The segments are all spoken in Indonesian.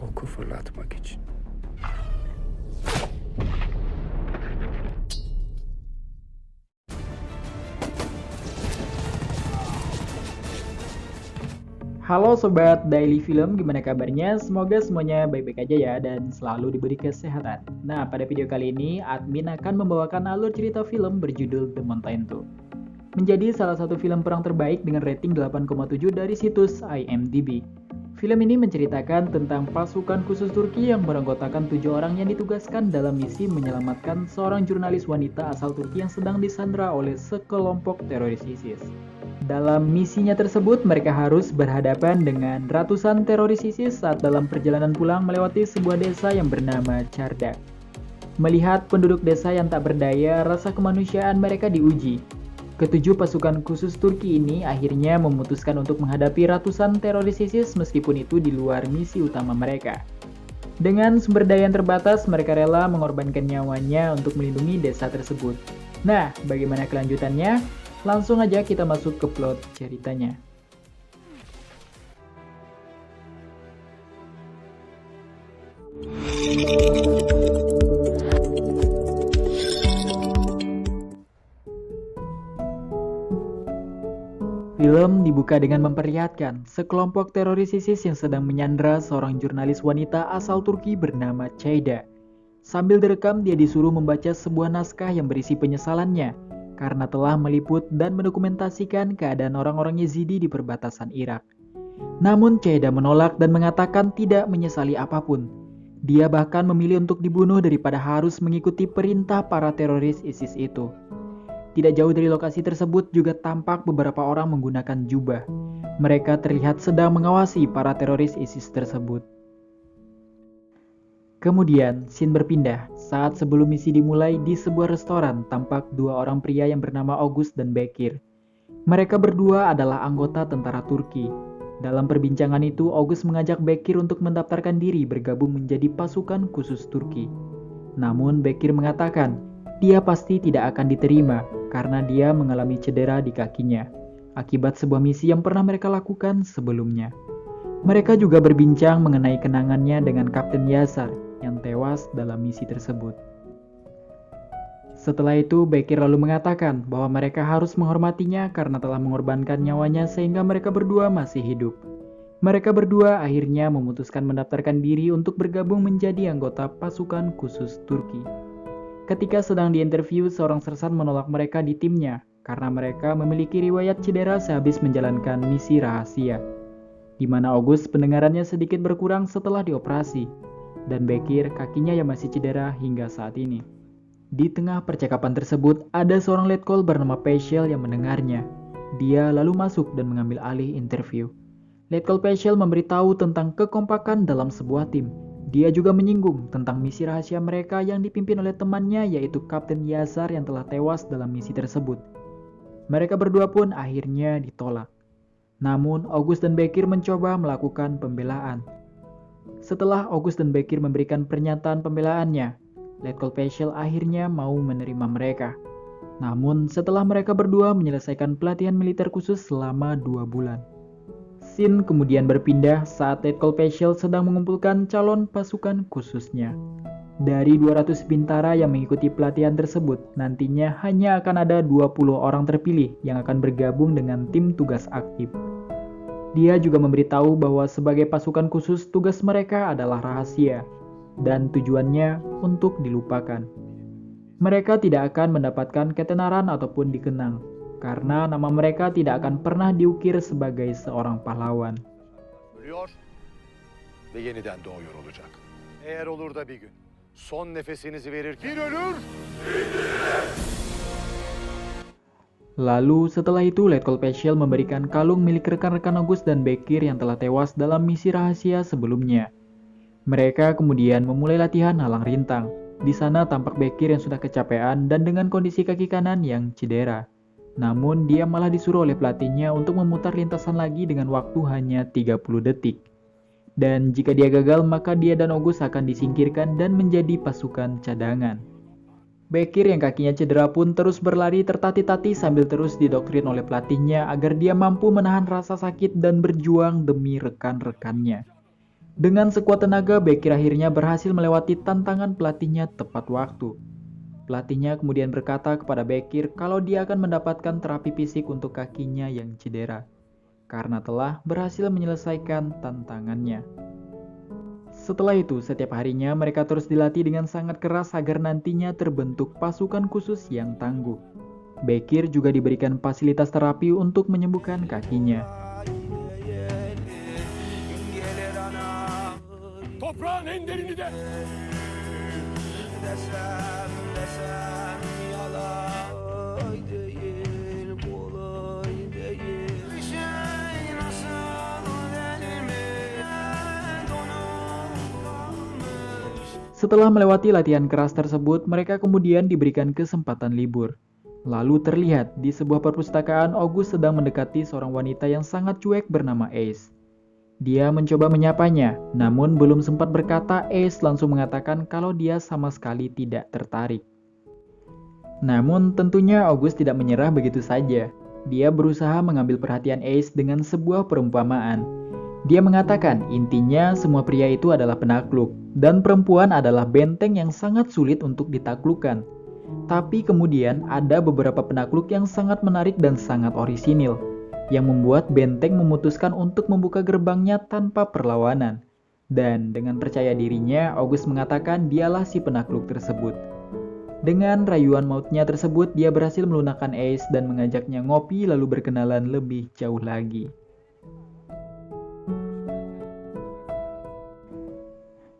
Oku fırlatmak için. Halo Sobat Daily Film, gimana kabarnya? Semoga semuanya baik-baik aja ya dan selalu diberi kesehatan. Nah, pada video kali ini, admin akan membawakan alur cerita film berjudul The Mountain 2. Menjadi salah satu film perang terbaik dengan rating 8,7 dari situs IMDb. Film ini menceritakan tentang pasukan khusus Turki yang beranggotakan 7 orang yang ditugaskan dalam misi menyelamatkan seorang jurnalis wanita asal Turki yang sedang disandra oleh sekelompok teroris ISIS. Dalam misinya tersebut, mereka harus berhadapan dengan ratusan teroris ISIS saat dalam perjalanan pulang melewati sebuah desa yang bernama Çardak. Melihat penduduk desa yang tak berdaya, rasa kemanusiaan mereka diuji. Ketujuh pasukan khusus Turki ini akhirnya memutuskan untuk menghadapi ratusan teroris ISIS meskipun itu di luar misi utama mereka. Dengan sumber daya yang terbatas, mereka rela mengorbankan nyawanya untuk melindungi desa tersebut. Nah, bagaimana kelanjutannya? Langsung aja kita masuk ke plot ceritanya. Film dibuka dengan memperlihatkan sekelompok teroris ISIS yang sedang menyandra seorang jurnalis wanita asal Turki bernama Ceyda. Sambil direkam, dia disuruh membaca sebuah naskah yang berisi penyesalannya karena telah meliput dan mendokumentasikan keadaan orang-orang Yazidi di perbatasan Irak. Namun Ceyda menolak dan mengatakan tidak menyesali apapun. Dia bahkan memilih untuk dibunuh daripada harus mengikuti perintah para teroris ISIS itu. Tidak jauh dari lokasi tersebut juga tampak beberapa orang menggunakan jubah. Mereka terlihat sedang mengawasi para teroris ISIS tersebut. Kemudian, scene berpindah saat sebelum misi dimulai di sebuah restoran tampak dua orang pria yang bernama August dan Bekir. Mereka berdua adalah anggota tentara Turki. Dalam perbincangan itu, August mengajak Bekir untuk mendaftarkan diri bergabung menjadi pasukan khusus Turki. Namun Bekir mengatakan, dia pasti tidak akan diterima karena dia mengalami cedera di kakinya akibat sebuah misi yang pernah mereka lakukan sebelumnya. Mereka juga berbincang mengenai kenangannya dengan Kapten Yasar yang tewas dalam misi tersebut. Setelah itu, Bekir lalu mengatakan bahwa mereka harus menghormatinya karena telah mengorbankan nyawanya sehingga mereka berdua masih hidup. Mereka berdua akhirnya memutuskan mendaftarkan diri untuk bergabung menjadi anggota pasukan khusus Turki. Ketika sedang diinterview, seorang sersan menolak mereka di timnya karena mereka memiliki riwayat cedera sehabis menjalankan misi rahasia, di mana August pendengarannya sedikit berkurang setelah dioperasi, dan Bekir kakinya yang masih cedera hingga saat ini. Di tengah percakapan tersebut, ada seorang letkol bernama Peşel yang mendengarnya. Dia lalu masuk dan mengambil alih interview. Letkol Peşel memberitahu tentang kekompakan dalam sebuah tim. Dia juga menyinggung tentang misi rahasia mereka yang dipimpin oleh temannya yaitu Kapten Yasar yang telah tewas dalam misi tersebut. Mereka berdua pun akhirnya ditolak. Namun, August dan Bekir mencoba melakukan pembelaan. Setelah August dan Bekir memberikan pernyataan pembelaannya, Letkol Peşel akhirnya mau menerima mereka. Namun, setelah mereka berdua menyelesaikan pelatihan militer khusus selama 2 bulan. Scene kemudian berpindah saat Letkol Peşel sedang mengumpulkan calon pasukan khususnya. Dari 200 bintara yang mengikuti pelatihan tersebut, nantinya hanya akan ada 20 orang terpilih yang akan bergabung dengan tim tugas aktif. Dia juga memberitahu bahwa sebagai pasukan khusus tugas mereka adalah rahasia dan tujuannya untuk dilupakan. Mereka tidak akan mendapatkan ketenaran ataupun dikenang karena nama mereka tidak akan pernah diukir sebagai seorang pahlawan. Ölüyor ve yeniden doğuyor olacak. Eğer olur da bir gün son nefesinizi verirken ölür. Lalu setelah itu Letkol Peşel memberikan kalung milik rekan-rekan August dan Bekir yang telah tewas dalam misi rahasia sebelumnya. Mereka kemudian memulai latihan halang rintang. Di sana tampak Bekir yang sudah kecapean dan dengan kondisi kaki kanan yang cedera. Namun dia malah disuruh oleh pelatihnya untuk memutar lintasan lagi dengan waktu hanya 30 detik. Dan jika dia gagal maka dia dan August akan disingkirkan dan menjadi pasukan cadangan. Bekir yang kakinya cedera pun terus berlari tertati-tati sambil terus didoktrin oleh pelatihnya agar dia mampu menahan rasa sakit dan berjuang demi rekan-rekannya. Dengan sekuat tenaga, Bekir akhirnya berhasil melewati tantangan pelatihnya tepat waktu. Pelatihnya kemudian berkata kepada Bekir kalau dia akan mendapatkan terapi fisik untuk kakinya yang cedera, karena telah berhasil menyelesaikan tantangannya. Setelah itu, setiap harinya mereka terus dilatih dengan sangat keras agar nantinya terbentuk pasukan khusus yang tangguh. Bekir juga diberikan fasilitas terapi untuk menyembuhkan kakinya. Toprağın en derini de. Setelah melewati latihan keras tersebut, mereka kemudian diberikan kesempatan libur. Lalu terlihat di sebuah perpustakaan, August sedang mendekati seorang wanita yang sangat cuek bernama Ace. Dia mencoba menyapanya, namun belum sempat berkata, Ace langsung mengatakan kalau dia sama sekali tidak tertarik. Namun tentunya August tidak menyerah begitu saja. Dia berusaha mengambil perhatian Ace dengan sebuah perumpamaan. Dia mengatakan intinya semua pria itu adalah penakluk, dan perempuan adalah benteng yang sangat sulit untuk ditaklukkan. Tapi kemudian ada beberapa penakluk yang sangat menarik dan sangat orisinil, yang membuat benteng memutuskan untuk membuka gerbangnya tanpa perlawanan. Dan dengan percaya dirinya, August mengatakan dialah si penakluk tersebut. Dengan rayuan mautnya tersebut, dia berhasil melunakkan Ace dan mengajaknya ngopi lalu berkenalan lebih jauh lagi.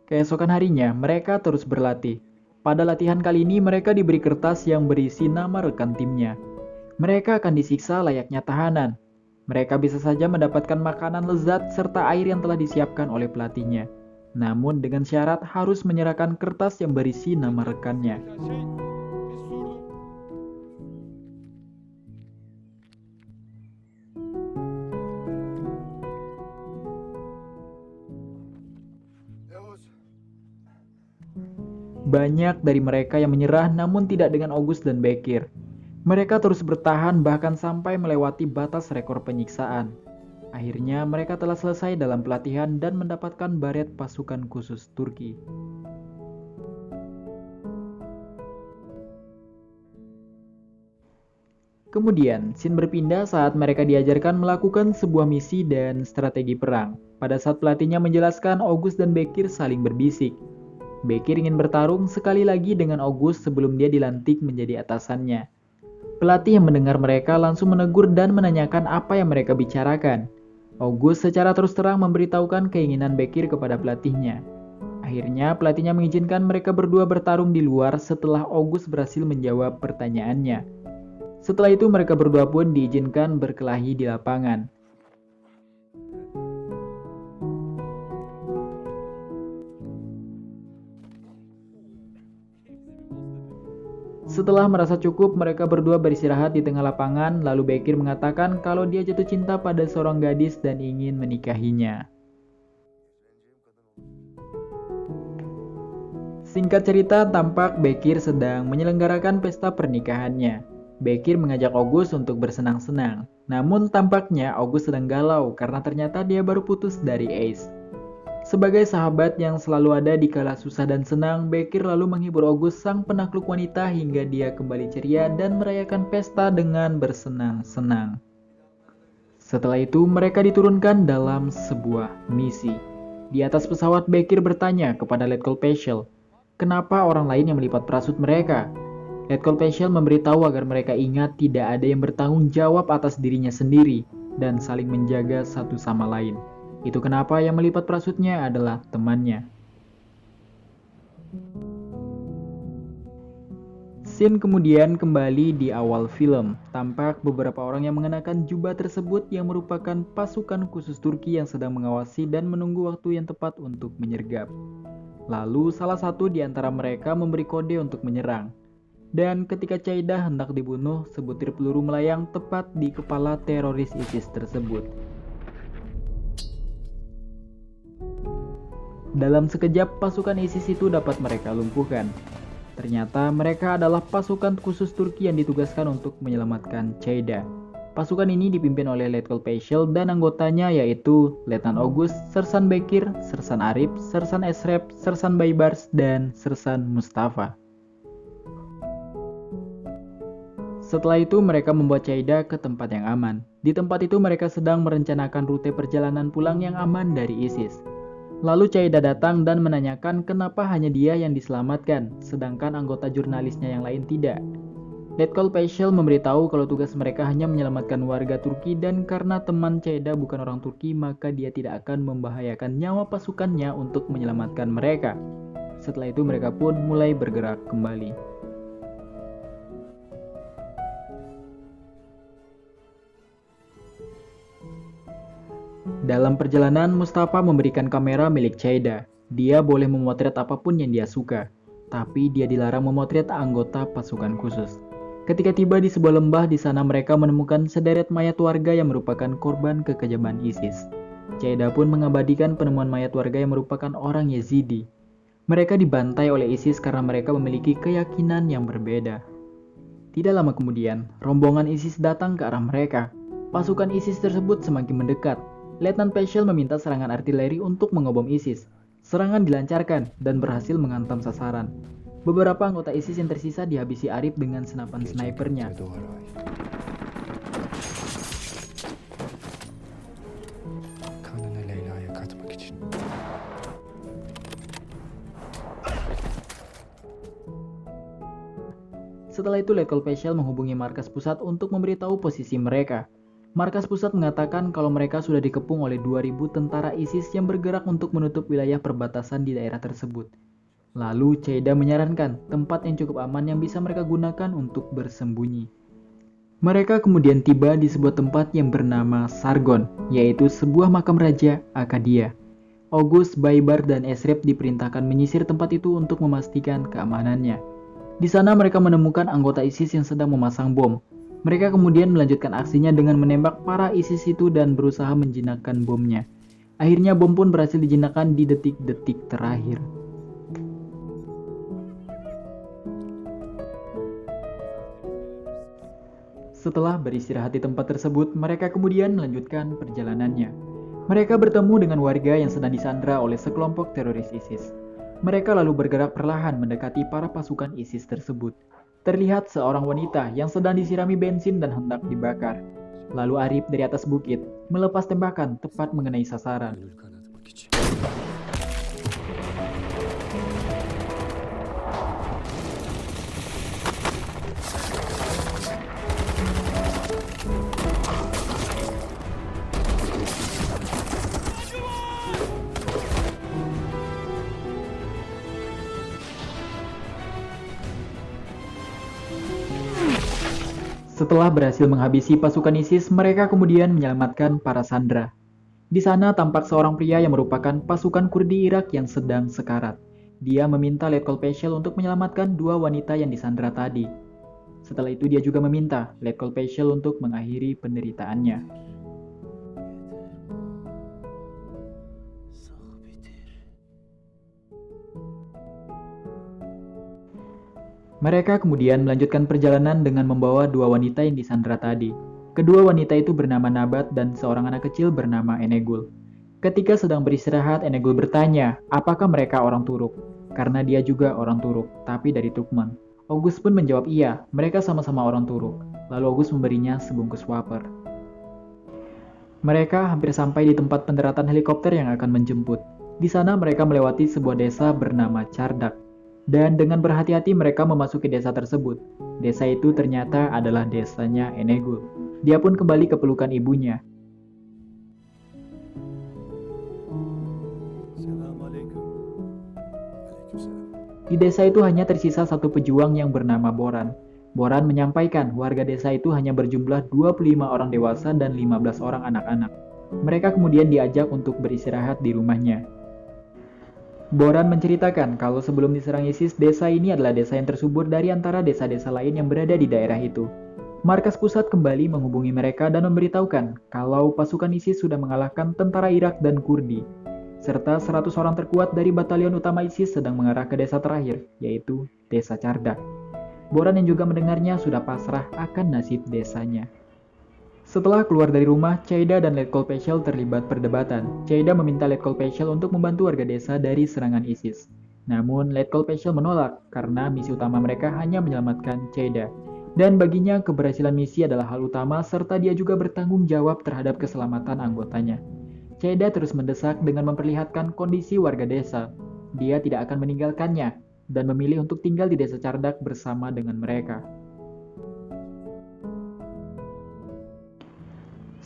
Keesokan harinya, mereka terus berlatih. Pada latihan kali ini, mereka diberi kertas yang berisi nama rekan timnya. Mereka akan disiksa layaknya tahanan. Mereka bisa saja mendapatkan makanan lezat serta air yang telah disiapkan oleh pelatihnya. Namun dengan syarat harus menyerahkan kertas yang berisi nama rekannya. Banyak dari mereka yang menyerah namun tidak dengan August dan Bekir. Mereka terus bertahan bahkan sampai melewati batas rekor penyiksaan. Akhirnya mereka telah selesai dalam pelatihan dan mendapatkan baret pasukan khusus Turki. Kemudian, scene berpindah saat mereka diajarkan melakukan sebuah misi dan strategi perang. Pada saat pelatihnya menjelaskan, August dan Bekir saling berbisik. Bekir ingin bertarung sekali lagi dengan August sebelum dia dilantik menjadi atasannya. Pelatih yang mendengar mereka langsung menegur dan menanyakan apa yang mereka bicarakan. August secara terus terang memberitahukan keinginan Bekir kepada pelatihnya. Akhirnya pelatihnya mengizinkan mereka berdua bertarung di luar setelah August berhasil menjawab pertanyaannya. Setelah itu mereka berdua pun diizinkan berkelahi di lapangan. Setelah merasa cukup, mereka berdua beristirahat di tengah lapangan, lalu Bekir mengatakan kalau dia jatuh cinta pada seorang gadis dan ingin menikahinya. Singkat cerita, tampak Bekir sedang menyelenggarakan pesta pernikahannya. Bekir mengajak August untuk bersenang-senang, namun tampaknya August sedang galau karena ternyata dia baru putus dari Ace. Sebagai sahabat yang selalu ada di kala susah dan senang, Bekir lalu menghibur August sang penakluk wanita hingga dia kembali ceria dan merayakan pesta dengan bersenang-senang. Setelah itu, mereka diturunkan dalam sebuah misi. Di atas pesawat, Bekir bertanya kepada Letkol Paschal, kenapa orang lain yang melipat parasut mereka? Letkol Paschal memberitahu agar mereka ingat tidak ada yang bertanggung jawab atas dirinya sendiri dan saling menjaga satu sama lain. Itu kenapa yang melipat parasutnya adalah temannya. Scene kemudian kembali di awal film. Tampak beberapa orang yang mengenakan jubah tersebut yang merupakan pasukan khusus Turki yang sedang mengawasi dan menunggu waktu yang tepat untuk menyergap. Lalu salah satu di antara mereka memberi kode untuk menyerang. Dan ketika Caidah hendak dibunuh, sebutir peluru melayang tepat di kepala teroris ISIS tersebut. Dalam sekejap, pasukan ISIS itu dapat mereka lumpuhkan. Ternyata mereka adalah pasukan khusus Turki yang ditugaskan untuk menyelamatkan Caidah. Pasukan ini dipimpin oleh Letkol Paishal dan anggotanya yaitu Letnan August, Sersan Bekir, Sersan Arif, Sersan Esrep, Sersan Baibars, dan Sersan Mustafa. Setelah itu mereka membawa Caida ke tempat yang aman. Di tempat itu mereka sedang merencanakan rute perjalanan pulang yang aman dari ISIS. Lalu Caida datang dan menanyakan kenapa hanya dia yang diselamatkan, sedangkan anggota jurnalisnya yang lain tidak. Letkol Paishal memberitahu kalau tugas mereka hanya menyelamatkan warga Turki dan karena teman Caida bukan orang Turki maka dia tidak akan membahayakan nyawa pasukannya untuk menyelamatkan mereka. Setelah itu mereka pun mulai bergerak kembali. Dalam perjalanan, Mustafa memberikan kamera milik Caida. Dia boleh memotret apapun yang dia suka, tapi dia dilarang memotret anggota pasukan khusus. Ketika tiba di sebuah lembah, di sana mereka menemukan sederet mayat warga yang merupakan korban kekejaman ISIS. Caida pun mengabadikan penemuan mayat warga yang merupakan orang Yazidi. Mereka dibantai oleh ISIS karena mereka memiliki keyakinan yang berbeda. Tidak lama kemudian, rombongan ISIS datang ke arah mereka. Pasukan ISIS tersebut semakin mendekat. Letnan Paishal meminta serangan artileri untuk mengobom ISIS. Serangan dilancarkan dan berhasil menghantam sasaran. Beberapa anggota ISIS yang tersisa dihabisi Arif dengan senapan snipernya. Setelah itu Letkol Paishal menghubungi markas pusat untuk memberitahu posisi mereka. Markas pusat mengatakan kalau mereka sudah dikepung oleh 2.000 tentara ISIS yang bergerak untuk menutup wilayah perbatasan di daerah tersebut. Lalu Caida menyarankan tempat yang cukup aman yang bisa mereka gunakan untuk bersembunyi. Mereka kemudian tiba di sebuah tempat yang bernama Sargon, yaitu sebuah makam raja Akkadia. August, Baibars, dan Esrep diperintahkan menyisir tempat itu untuk memastikan keamanannya. Di sana mereka menemukan anggota ISIS yang sedang memasang bom. Mereka kemudian melanjutkan aksinya dengan menembak para ISIS itu dan berusaha menjinakkan bomnya. Akhirnya bom pun berhasil dijinakkan di detik-detik terakhir. Setelah beristirahat di tempat tersebut, mereka kemudian melanjutkan perjalanannya. Mereka bertemu dengan warga yang sedang disandra oleh sekelompok teroris ISIS. Mereka lalu bergerak perlahan mendekati para pasukan ISIS tersebut. Terlihat seorang wanita yang sedang disirami bensin dan hendak dibakar. Lalu Arif dari atas bukit melepas tembakan tepat mengenai sasaran. Setelah berhasil menghabisi pasukan ISIS, mereka kemudian menyelamatkan para sandera. Di sana tampak seorang pria yang merupakan pasukan Kurdi Irak yang sedang sekarat. Dia meminta Letkol Paishal untuk menyelamatkan 2 wanita yang disandera tadi. Setelah itu dia juga meminta Letkol Paishal untuk mengakhiri penderitaannya. Mereka kemudian melanjutkan perjalanan dengan membawa 2 wanita yang disandera tadi. Kedua wanita itu bernama Nabat dan seorang anak kecil bernama Enegul. Ketika sedang beristirahat, Enegul bertanya, apakah mereka orang Turuk? Karena dia juga orang Turuk, tapi dari Turkmen. August pun menjawab iya, mereka sama-sama orang Turuk. Lalu August memberinya sebungkus wafer. Mereka hampir sampai di tempat pendaratan helikopter yang akan menjemput. Di sana mereka melewati sebuah desa bernama Cardak. Dan dengan berhati-hati mereka memasuki desa tersebut. Desa itu ternyata adalah desanya Enegul. Dia pun kembali ke pelukan ibunya. Di desa itu hanya tersisa satu pejuang yang bernama Boran. Boran menyampaikan warga desa itu hanya berjumlah 25 orang dewasa dan 15 orang anak-anak. Mereka kemudian diajak untuk beristirahat di rumahnya. Boran menceritakan kalau sebelum diserang ISIS, desa ini adalah desa yang tersubur dari antara desa-desa lain yang berada di daerah itu. Markas pusat kembali menghubungi mereka dan memberitahukan kalau pasukan ISIS sudah mengalahkan tentara Irak dan Kurdi, serta 100 orang terkuat dari batalion utama ISIS sedang mengarah ke desa terakhir, yaitu desa Cardak. Boran yang juga mendengarnya sudah pasrah akan nasib desanya. Setelah keluar dari rumah, Chaida dan Letkol Peschel terlibat perdebatan. Chaida meminta Letkol Peschel untuk membantu warga desa dari serangan ISIS. Namun, Letkol Peschel menolak karena misi utama mereka hanya menyelamatkan Chaida. Dan baginya, keberhasilan misi adalah hal utama serta dia juga bertanggung jawab terhadap keselamatan anggotanya. Chaida terus mendesak dengan memperlihatkan kondisi warga desa. Dia tidak akan meninggalkannya dan memilih untuk tinggal di desa Cardak bersama dengan mereka.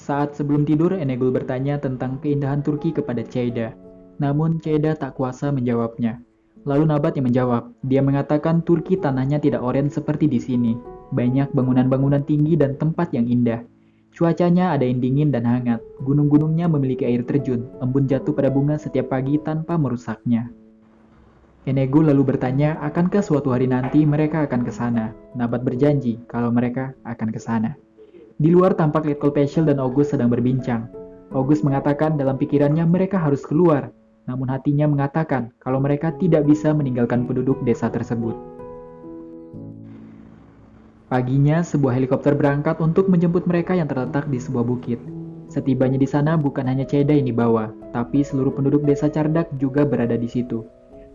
Saat sebelum tidur, Enegul bertanya tentang keindahan Turki kepada Chaida. Namun, Chaida tak kuasa menjawabnya. Lalu Nabat yang menjawab. Dia mengatakan Turki tanahnya tidak oren seperti di sini. Banyak bangunan-bangunan tinggi dan tempat yang indah. Cuacanya ada yang dingin dan hangat. Gunung-gunungnya memiliki air terjun. Embun jatuh pada bunga setiap pagi tanpa merusaknya. Enegul lalu bertanya, akankah suatu hari nanti mereka akan ke sana? Nabat berjanji kalau mereka akan ke sana. Di luar tampak Letkol Peschel dan August sedang berbincang. August mengatakan dalam pikirannya mereka harus keluar, namun hatinya mengatakan kalau mereka tidak bisa meninggalkan penduduk desa tersebut. Paginya, sebuah helikopter berangkat untuk menjemput mereka yang terletak di sebuah bukit. Setibanya di sana, bukan hanya Chaida yang dibawa, tapi seluruh penduduk desa Cardak juga berada di situ.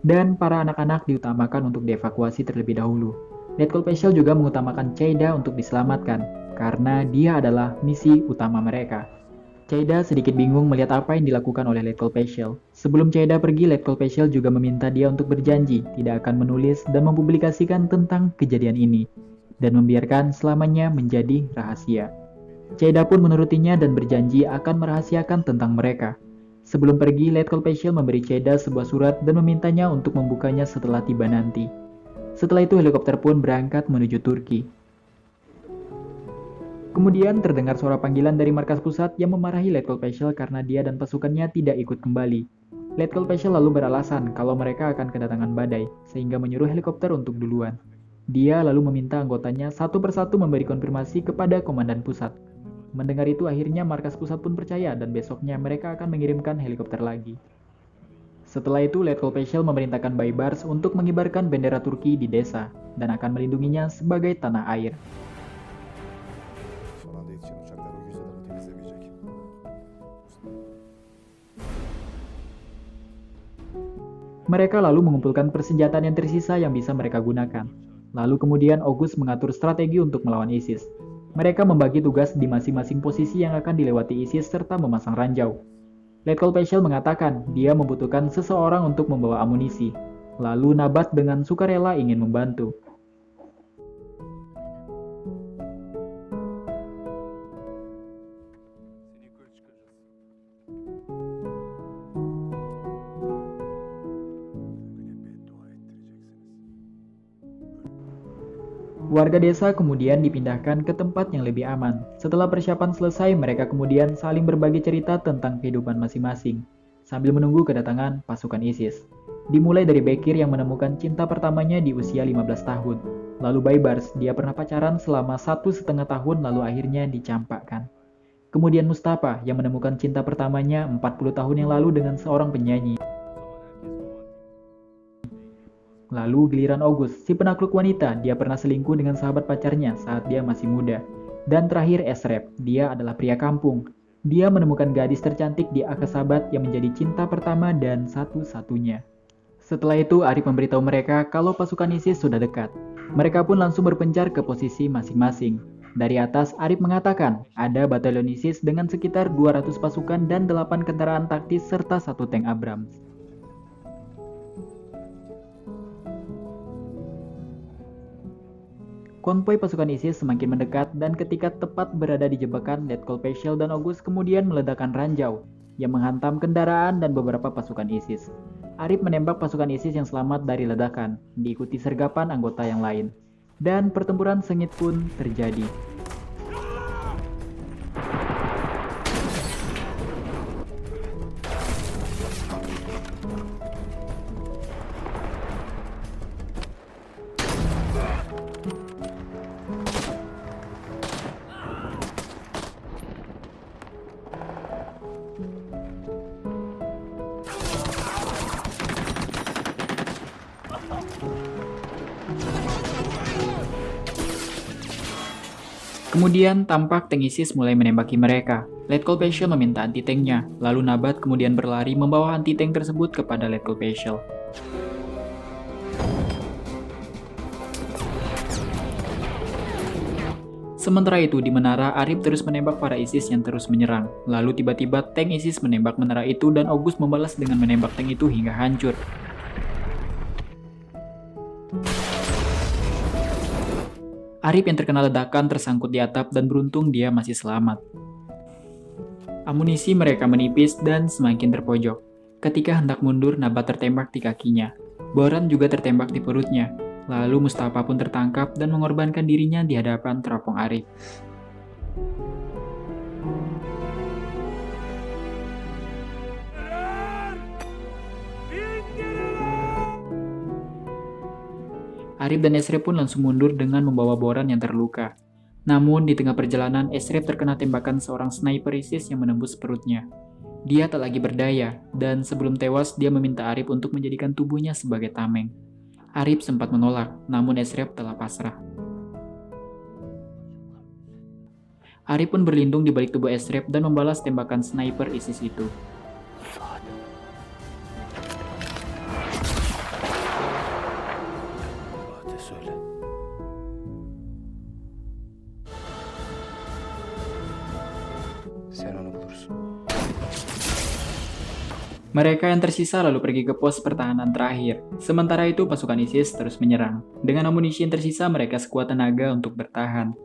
Dan para anak-anak diutamakan untuk dievakuasi terlebih dahulu. Letkol Peschel juga mengutamakan Chaida untuk diselamatkan, karena dia adalah misi utama mereka. Chaida sedikit bingung melihat apa yang dilakukan oleh Letkol Peschel. Sebelum Chaida pergi, Letkol Peschel juga meminta dia untuk berjanji tidak akan menulis dan mempublikasikan tentang kejadian ini, dan membiarkan selamanya menjadi rahasia. Chaida pun menurutinya dan berjanji akan merahasiakan tentang mereka. Sebelum pergi, Letkol Peschel memberi Chaida sebuah surat dan memintanya untuk membukanya setelah tiba nanti. Setelah itu helikopter pun berangkat menuju Turki. Kemudian terdengar suara panggilan dari markas pusat yang memarahi Letkol Peschel karena dia dan pasukannya tidak ikut kembali. Letkol Peschel lalu beralasan kalau mereka akan kedatangan badai, sehingga menyuruh helikopter untuk duluan. Dia lalu meminta anggotanya satu persatu memberi konfirmasi kepada komandan pusat. Mendengar itu akhirnya markas pusat pun percaya dan besoknya mereka akan mengirimkan helikopter lagi. Setelah itu Letkol Peschel memerintahkan Baybars untuk mengibarkan bendera Turki di desa dan akan melindunginya sebagai tanah air. Mereka lalu mengumpulkan persenjataan yang tersisa yang bisa mereka gunakan. Lalu kemudian August mengatur strategi untuk melawan ISIS. Mereka membagi tugas di masing-masing posisi yang akan dilewati ISIS serta memasang ranjau. Letkol Peschel mengatakan dia membutuhkan seseorang untuk membawa amunisi. Lalu Nabat dengan sukarela ingin membantu. Warga desa kemudian dipindahkan ke tempat yang lebih aman. Setelah persiapan selesai, mereka kemudian saling berbagi cerita tentang kehidupan masing-masing, sambil menunggu kedatangan pasukan ISIS. Dimulai dari Bekir yang menemukan cinta pertamanya di usia 15 tahun. Lalu Baybars, dia pernah pacaran selama 1,5 tahun lalu akhirnya dicampakkan. Kemudian Mustafa yang menemukan cinta pertamanya 40 tahun yang lalu dengan seorang penyanyi. Lalu giliran August, si penakluk wanita, dia pernah selingkuh dengan sahabat pacarnya saat dia masih muda. Dan terakhir Esrep, dia adalah pria kampung. Dia menemukan gadis tercantik di Akasabat yang menjadi cinta pertama dan satu-satunya. Setelah itu Arif memberitahu mereka kalau pasukan ISIS sudah dekat. Mereka pun langsung berpencar ke posisi masing-masing. Dari atas Arif mengatakan ada batalion ISIS dengan sekitar 200 pasukan dan 8 kendaraan taktis serta 1 tank Abrams. Konvoi pasukan ISIS semakin mendekat dan ketika tepat berada di jebakan, Letkol Peschel dan August kemudian meledakkan ranjau yang menghantam kendaraan dan beberapa pasukan ISIS. Arif menembak pasukan ISIS yang selamat dari ledakan, diikuti sergapan anggota yang lain. Dan pertempuran sengit pun terjadi. Kemudian tampak tank ISIS mulai menembaki mereka. Letkol Paschal meminta anti-tanknya, lalu Nabat kemudian berlari membawa anti-tank tersebut kepada Letkol Paschal. Sementara itu, di menara, Arif terus menembak para ISIS yang terus menyerang. Lalu tiba-tiba tank ISIS menembak menara itu dan August membalas dengan menembak tank itu hingga hancur. Arif yang terkena ledakan tersangkut di atap dan beruntung dia masih selamat. Amunisi mereka menipis dan semakin terpojok. Ketika hendak mundur, Nabat tertembak di kakinya. Boran juga tertembak di perutnya. Lalu Mustafa pun tertangkap dan mengorbankan dirinya di hadapan teropong Arif. Arif dan Esrep pun langsung mundur dengan membawa Boran yang terluka. Namun di tengah perjalanan, Esrep terkena tembakan seorang sniper ISIS yang menembus perutnya. Dia tak lagi berdaya, dan sebelum tewas dia meminta Arif untuk menjadikan tubuhnya sebagai tameng. Arif sempat menolak, namun Esrep telah pasrah. Arif pun berlindung di balik tubuh Esrep dan membalas tembakan sniper ISIS itu. Mereka yang tersisa lalu pergi ke pos pertahanan terakhir. Sementara itu pasukan ISIS terus menyerang. Dengan amunisi yang tersisa mereka sekuat tenaga untuk bertahan.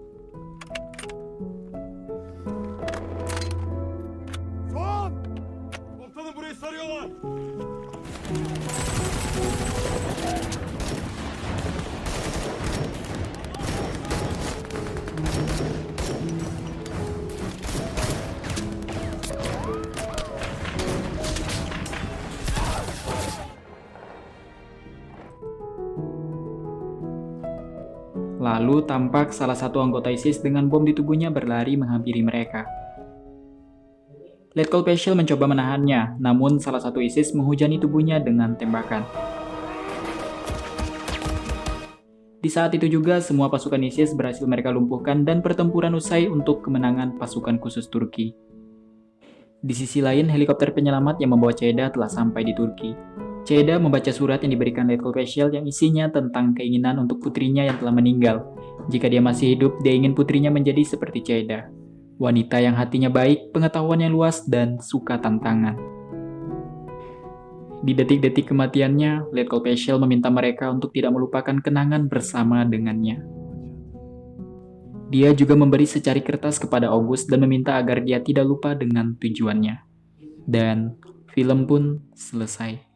Lalu tampak salah satu anggota ISIS dengan bom di tubuhnya berlari menghampiri mereka. Letkol Paschal mencoba menahannya, namun salah satu ISIS menghujani tubuhnya dengan tembakan. Di saat itu juga semua pasukan ISIS berhasil mereka lumpuhkan dan pertempuran usai untuk kemenangan pasukan khusus Turki. Di sisi lain, helikopter penyelamat yang membawa Ceyda telah sampai di Turki. Ceyda membaca surat yang diberikan Letkol Paschal yang isinya tentang keinginan untuk putrinya yang telah meninggal. Jika dia masih hidup, dia ingin putrinya menjadi seperti Ceyda. Wanita yang hatinya baik, pengetahuannya luas, dan suka tantangan. Di detik-detik kematiannya, Letkol Paschal meminta mereka untuk tidak melupakan kenangan bersama dengannya. Dia juga memberi secari kertas kepada August dan meminta agar dia tidak lupa dengan tujuannya. Dan film pun selesai.